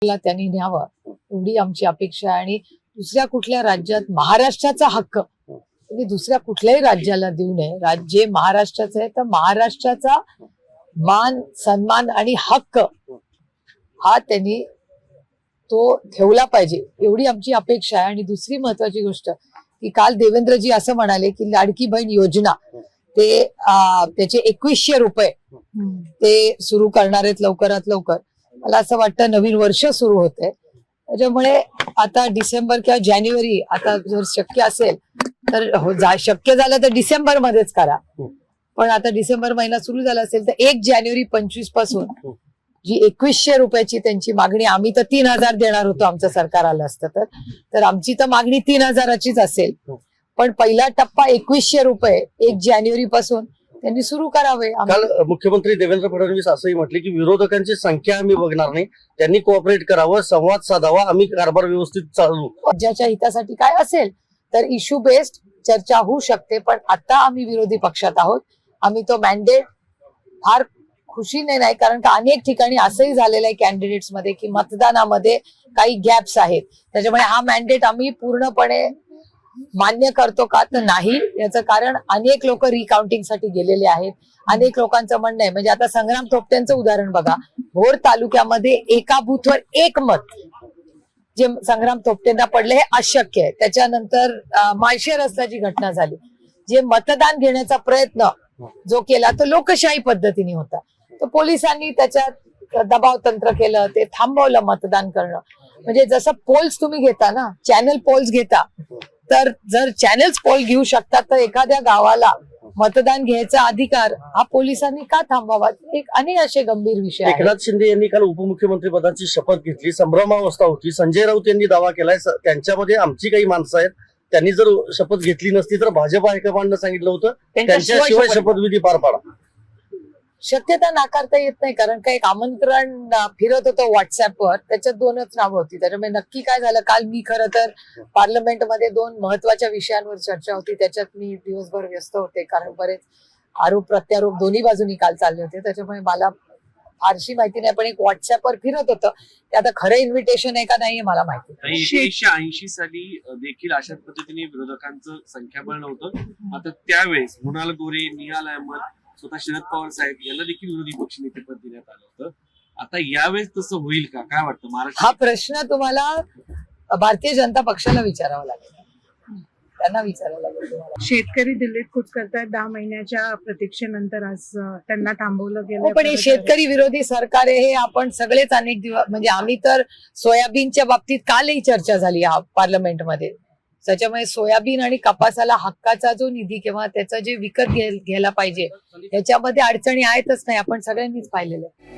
त्यांनी न्यावं एवढी आमची अपेक्षा आहे। आणि दुसऱ्या कुठल्या राज्यात महाराष्ट्राचा हक्क म्हणजे दुसऱ्या कुठल्याही राज्याला देऊ नये। राज्य महाराष्ट्राचं आहे तर महाराष्ट्राचा मान सन्मान आणि हक्क हा त्यांनी तो ठेवला पाहिजे एवढी आमची अपेक्षा आहे। आणि दुसरी महत्वाची गोष्ट की काल देवेंद्रजी असं म्हणाले की लाडकी बहीण योजना ते त्याचे 2100 रुपये ते सुरू करणार आहेत लवकरात लवकर। मला असं वाटतं नवीन वर्ष सुरू होतंय त्याच्यामुळे आता डिसेंबर किंवा जानेवारी आता जर शक्य असेल तर शक्य झालं तर डिसेंबर मध्येच करा। पण आता डिसेंबर महिना सुरू झाला असेल तर 1 जानेवारी 25 पासून जी 2100 रुपयाची त्यांची मागणी आम्ही तर 3000 देणार होतो आमचं सरकार आलं असतं तर आमची तर मागणी 3000चीच असेल। पण पहिला टप्पा 2100 रुपये 1 जानेवारी पासून त्यांनी सुरू करावे। काल मुख्यमंत्री देवेंद्र फडणवीस असंही म्हटले की विरोधकांची संख्या आम्ही बघणार नाही, त्यांनी कोऑपरेट करावं, संवाद साधावा, आम्ही कारभार व्यवस्थित चालवू। राज्याच्या हितासाठी काय असेल तर इश्यू बेस्ड चर्चा होऊ शकते। पण आता आम्ही विरोधी पक्षात आहोत, आम्ही तो मॅन्डेट फार खुशीने नाही, कारण का अनेक ठिकाणी असंही झालेलं आहे कॅन्डिडेट्स मध्ये की मतदानामध्ये काही गॅप्स आहेत, त्याच्यामुळे हा मॅन्डेट आम्ही पूर्णपणे मान्य करतो का तर नाही। याचं कारण अनेक लोक रिकाउंटिंग साठी गेलेले आहेत। अनेक लोकांचं म्हणणं आहे म्हणजे आता संग्राम थोपटेंचं उदाहरण बघा, भोर तालुक्यामध्ये एका बूथवर 1 मत जे संग्राम थोपटेंना पडले हे अशक्य आहे। त्याच्यानंतर माळशेर रस्त्याची घटना झाली, जे मतदान घेण्याचा प्रयत्न जो केला तो लोकशाही पद्धतीने होता, तर पोलिसांनी त्याच्यात दबाव तंत्र केलं, ते थांबवलं मतदान करणं। म्हणजे जसं पोल्स तुम्ही घेता ना, चॅनल पोल्स घेता, तर जर चॅनल्स पोल घेऊ शकतात तर एखाद्या गावाला मतदान घ्यायचा अधिकार हा पोलिसांनी का थांबवावा? एक अनेक असे गंभीर विषय आहेत। एकनाथ शिंदे यांनी काल उपमुख्यमंत्री पदाची शपथ घेतली, संभ्रमावस्था होती। संजय राऊत यांनी दावा केलाय त्यांच्यामध्ये आमची काही माणसं आहेत, त्यांनी जर शपथ घेतली नसती तर भाजप हायकमांडनं सांगितलं होतं त्यांच्याशिवाय शपथविधी पार पाडा। शक्यता नाकारता येत नाही, कारण का एक आमंत्रण फिरत होतं व्हॉट्सअपवर, त्याच्यात 2च नावं होती। त्याच्यामुळे नक्की काय झालं, काल मी खरं तर पार्लमेंटमध्ये 2 महत्वाच्या विषयांवर चर्चा होती, त्याच्यात मी दिवसभर व्यस्त होते, कारण बरेच आरोप प्रत्यारोप दोन्ही बाजूनी काल चालले होते, त्याच्यामुळे मला फारशी माहिती नाही। पण एक व्हॉट्सअपवर फिरत होतं, ते आता खरं इन्व्हिटेशन आहे का नाही मला माहिती नाही। 1980 साली देखील अशाच पद्धतीने विरोधकांचं संख्याबळ नव्हतं, आता त्यावेळेस मृणाल गोरे, निहाल अहमद, स्वतः शरद पवार साहेब यांना देखील विरोधी पक्षनेतेपद देण्यात आलं होतं। आता यावेळेस तसं होईल का, काय वाटतं महाराष्ट्र? हा प्रश्न तुम्हाला भारतीय जनता पक्षाला विचारावा लागेल, त्यांना विचारावं लागेल तुम्हाला। शेतकरी दिल्लीत कूच करतायत 10 महिन्याच्या प्रतीक्षेनंतर आज त्यांना थांबवलं गेलं। पण हे शेतकरी विरोधी सरकार आहे हे आपण सगळेच अनेक दिवस म्हणजे आम्ही तर सोयाबीनच्या बाबतीत कालही चर्चा झाली पार्लमेंटमध्ये, त्याच्यामुळे सोयाबीन आणि कपासाला हक्काचा जो निधी किंवा त्याचं जे विकत घ्यायला पाहिजे याच्यामध्ये अडचणी आहेतच नाही, आपण सगळ्यांनीच पाहिलेलं आहे।